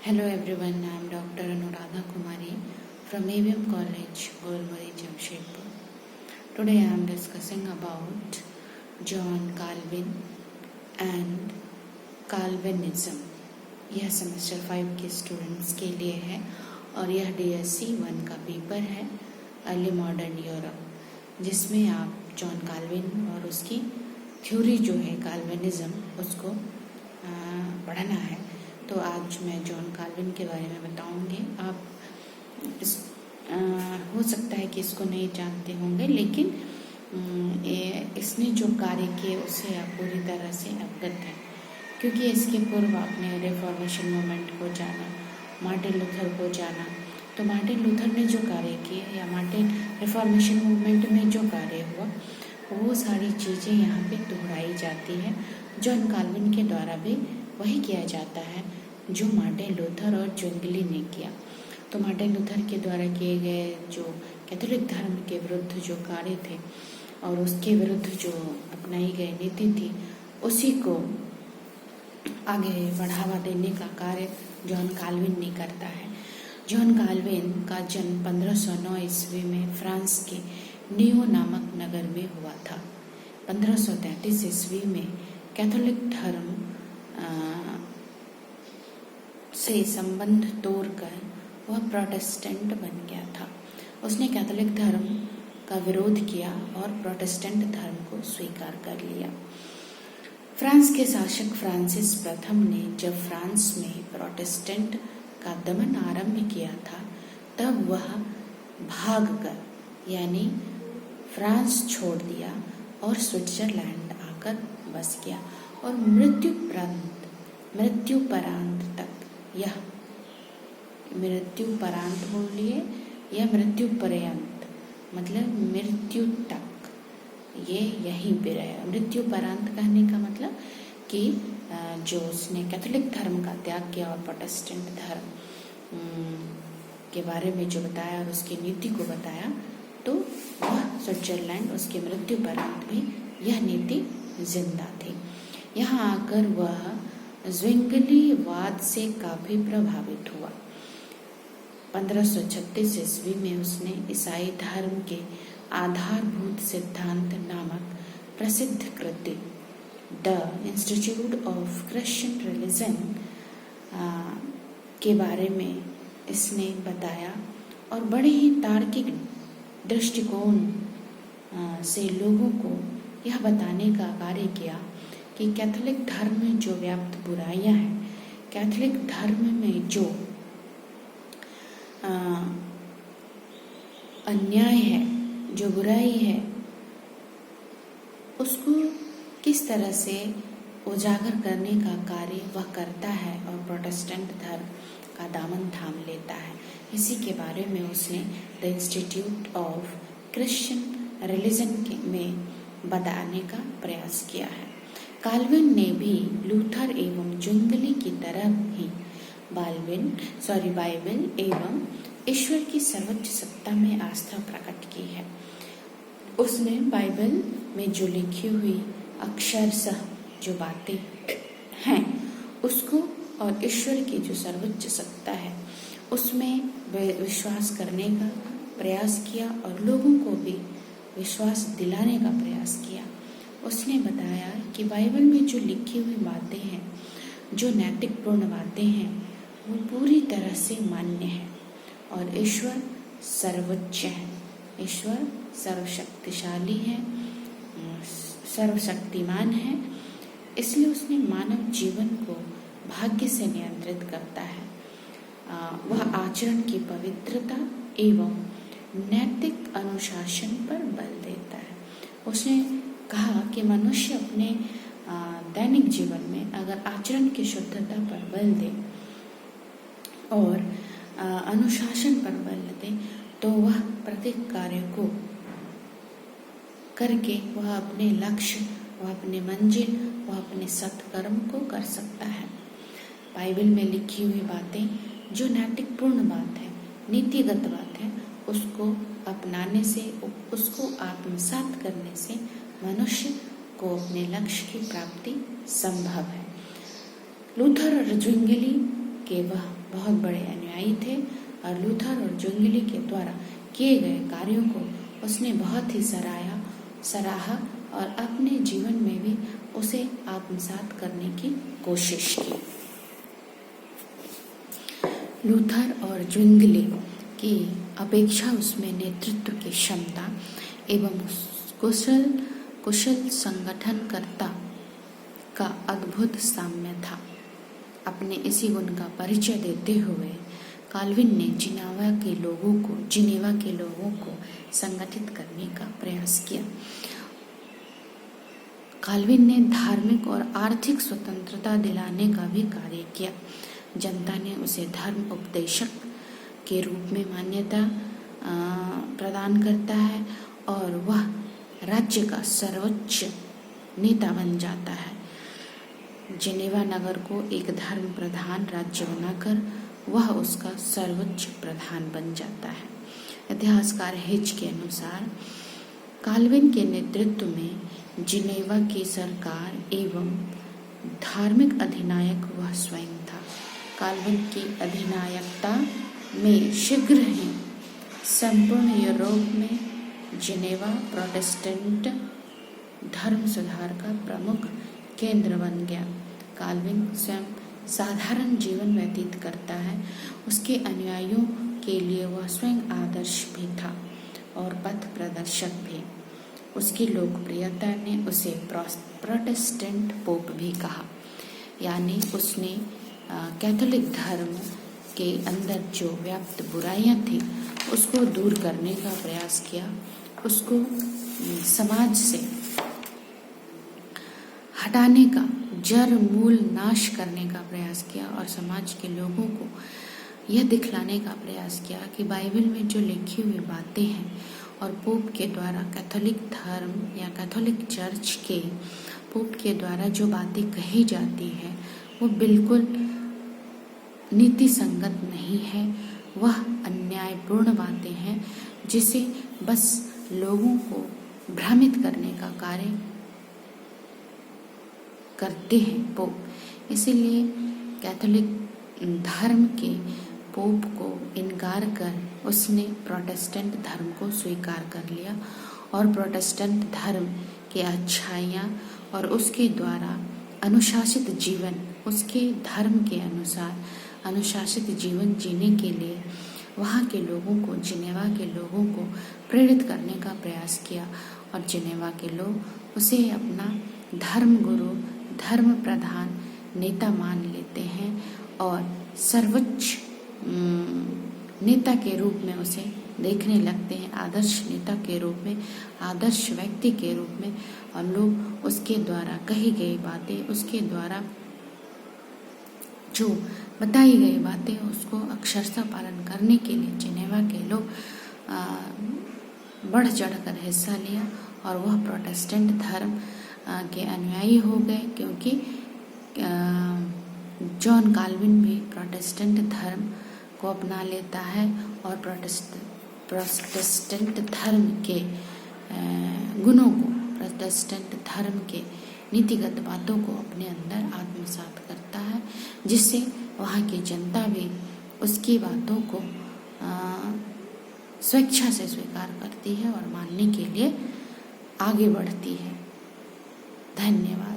Hello everyone, I am Dr. Anuradha Kumari from AVM College, Golmuri, Jamshedpur. Today I am discussing about John Calvin and Calvinism. यह semester 5 के students के लिए है और यह DSC 1 का पेपर है अर्ली मॉडर्न यूरोप, जिसमें आप जॉन काल्विन और उसकी थ्योरी जो है काल्विनिज्म उसको पढ़ना है। तो आज मैं जॉन काल्विन के बारे में बताऊंगी। आप हो सकता है कि इसको नहीं जानते होंगे, लेकिन इसने जो कार्य किए उससे आप पूरी तरह से अवगत हैं, क्योंकि इसके पूर्व आपने रिफॉर्मेशन मूवमेंट को जाना, मार्टिन लूथर को जाना। तो मार्टिन लूथर ने जो कार्य किए या मार्टिन रिफॉर्मेशन मूवमेंट में जो कार्य हुआ वो सारी चीज़ें यहाँ पे दोहराई जाती है। जॉन काल्विन के द्वारा भी वही किया जाता है जो मार्टिन लूथर और ज्विंगली ने किया। तो मार्टिन लूथर के द्वारा किए गए जो कैथोलिक धर्म के विरुद्ध जो कार्य थे और उसके विरुद्ध जो अपनाई गई नीति थी, उसी को आगे बढ़ावा देने का कार्य जॉन काल्विन ने करता है। जॉन काल्विन का जन्म 1509 ईस्वी में फ्रांस के नियो नामक नगर में हुआ था। 1533 ईस्वी में कैथोलिक धर्म से संबंध तोड़कर वह प्रोटेस्टेंट बन गया था। उसने कैथोलिक धर्म का विरोध किया और प्रोटेस्टेंट धर्म को स्वीकार कर लिया। फ्रांस के शासक फ्रांसिस प्रथम ने जब फ्रांस में प्रोटेस्टेंट का दमन आरंभ किया था, तब वह भागकर यानी फ्रांस छोड़ दिया और स्विट्जरलैंड आकर बस गया और मृत्यु परांत तक यह मृत्यु परांत बोलिए या मृत्यु पर्यंत, मतलब मृत्यु तक ये यहीं पे रहा। मृत्यु परांत कहने का मतलब कि जो उसने कैथोलिक धर्म का त्याग किया और प्रोटेस्टेंट धर्म के बारे में जो बताया और उसकी नीति को बताया, तो वह स्विट्जरलैंड उसके मृत्यु परांत भी यह नीति जिंदा थी। यहाँ आकर वह ज्विंगलीवाद से काफी प्रभावित हुआ। 1536 ईस्वी में उसने ईसाई धर्म के आधारभूत सिद्धांत नामक प्रसिद्ध कृति the Institute of Christian religion के बारे में इसने बताया और बड़े ही तार्किक दृष्टिकोण से लोगों को यह बताने का कार्य किया कि कैथोलिक धर्म में जो व्याप्त बुराइयां हैं, कैथोलिक धर्म में जो अन्याय है, जो बुराई है, उसको किस तरह से उजागर करने का कार्य वह करता है और प्रोटेस्टेंट धर्म का दामन थाम लेता है। इसी के बारे में उसने the Institute of Christian religion में बताने का प्रयास किया है। काल्विन ने भी लूथर एवं ज्विंगली की तरह ही बाइबल एवं ईश्वर की सर्वोच्च सत्ता में आस्था प्रकट की है। उसने बाइबल में जो लिखी हुई अक्षरशः जो बातें हैं उसको और ईश्वर की जो सर्वोच्च सत्ता है उसमें विश्वास करने का प्रयास किया और लोगों को भी विश्वास दिलाने का प्रयास किया। उसने बताया कि बाइबल में जो लिखी हुई बातें हैं, जो नैतिकपूर्ण बातें हैं, वो पूरी तरह से मान्य है और ईश्वर सर्वोच्च है, ईश्वर सर्वशक्तिशाली है, सर्वशक्तिमान है। इसलिए उसने मानव जीवन को भाग्य से नियंत्रित करता है। वह आचरण की पवित्रता एवं नैतिक अनुशासन पर बल देता है। उसने कहा कि मनुष्य अपने दैनिक जीवन में अगर आचरण की शुद्धता पर बल दे और अनुशासन पर बल दे तो वह प्रत्येक कार्य को करके वह अपने लक्ष्य, वह अपने मंजिल, वह अपने सत्कर्म को कर सकता है। बाइबल में लिखी हुई बातें जो नैतिकपूर्ण बात है, नीतिगत बात है, उसको अपनाने से, उसको आत्मसात करने से मनुष्य को अपने लक्ष्य की प्राप्ति संभव है। लूथर और ज्विंगली कि वह बहुत बड़े अनुयायी थे और लूथर और जुंगली के द्वारा किए गए कार्यों को उसने बहुत ही सराहा और अपने जीवन में भी उसे आत्मसात करने की कोशिश की। लूथर और जुंगली की अपेक्षा उसमें नेतृत्व की क्षमता एवं कुशल संगठनकर्ता का अद्भुत साम्य था। अपने इसी गुण का परिचय देते हुए काल्विन ने जिनेवा के लोगों को संगठित करने का प्रयास किया। काल्विन ने धार्मिक और आर्थिक स्वतंत्रता दिलाने का भी कार्य किया। जनता ने उसे धर्म उपदेशक के रूप में मान्यता प्रदान करता है और वह राज्य का सर्वोच्च नेता बन जाता है। जिनेवा नगर को एक धर्म प्रधान राज्य बनाकर वह उसका सर्वोच्च प्रधान बन जाता है। इतिहासकार हिच के अनुसार काल्विन के नेतृत्व में जिनेवा की सरकार एवं धार्मिक अधिनायक वह स्वयं था। काल्विन की अधिनायकता में शीघ्र ही संपूर्ण यूरोप में जिनेवा प्रोटेस्टेंट धर्म सुधार का प्रमुख केंद्र बन गया। काल्विन स्वयं साधारण जीवन व्यतीत करता है। उसके अनुयायियों के लिए वह स्वयं आदर्श भी था और पथ प्रदर्शक भी। उसकी लोकप्रियता ने उसे प्रोटेस्टेंट पोप भी कहा, यानी उसने कैथोलिक धर्म के अंदर जो व्याप्त बुराइयां थी उसको दूर करने का प्रयास किया, उसको समाज से हटाने का, जड़ मूल नाश करने का प्रयास किया और समाज के लोगों को यह दिखलाने का प्रयास किया कि बाइबल में जो लिखी हुई बातें हैं और पोप के द्वारा कैथोलिक धर्म या कैथोलिक चर्च के पोप के द्वारा जो बातें कही जाती है वो बिल्कुल नीति संगत नहीं है, वह अन्यायपूर्ण बातें हैं जिसे बस लोगों को भ्रमित करने का कार्य करते हैं पोप। इसीलिए कैथोलिक धर्म के पोप को इनकार कर उसने प्रोटेस्टेंट धर्म को स्वीकार कर लिया और प्रोटेस्टेंट धर्म की अच्छाइयाँ और उसके द्वारा अनुशासित जीवन, उसके धर्म के अनुसार अनुशासित जीवन जीने के लिए वहाँ के लोगों को, जिनेवा के लोगों को प्रेरित करने का प्रयास किया और जिनेवा के लोग उसे अपना धर्म गुरु, धर्म प्रधान नेता मान लेते हैं और सर्वोच्च नेता के रूप में उसे देखने लगते हैं, आदर्श नेता के रूप में, आदर्श व्यक्ति के रूप में, और लोग उसके द्वारा कही गई बातें, उसके द्वारा जो बताई गई बातें उसको अक्षरशः पालन करने के लिए जिनेवा के लोग बढ़ चढ़कर हिस्सा लिया और वह प्रोटेस्टेंट धर्म के अनुयायी हो गए, क्योंकि जॉन काल्विन भी प्रोटेस्टेंट धर्म को अपना लेता है और प्रोटेस्टेंट धर्म के गुणों को, प्रोटेस्टेंट धर्म के नीतिगत बातों को अपने अंदर आत्मसात करता है, जिससे वहाँ की जनता भी उसकी बातों को स्वेच्छा से स्वीकार करती है और मानने के लिए आगे बढ़ती है। धन्यवाद।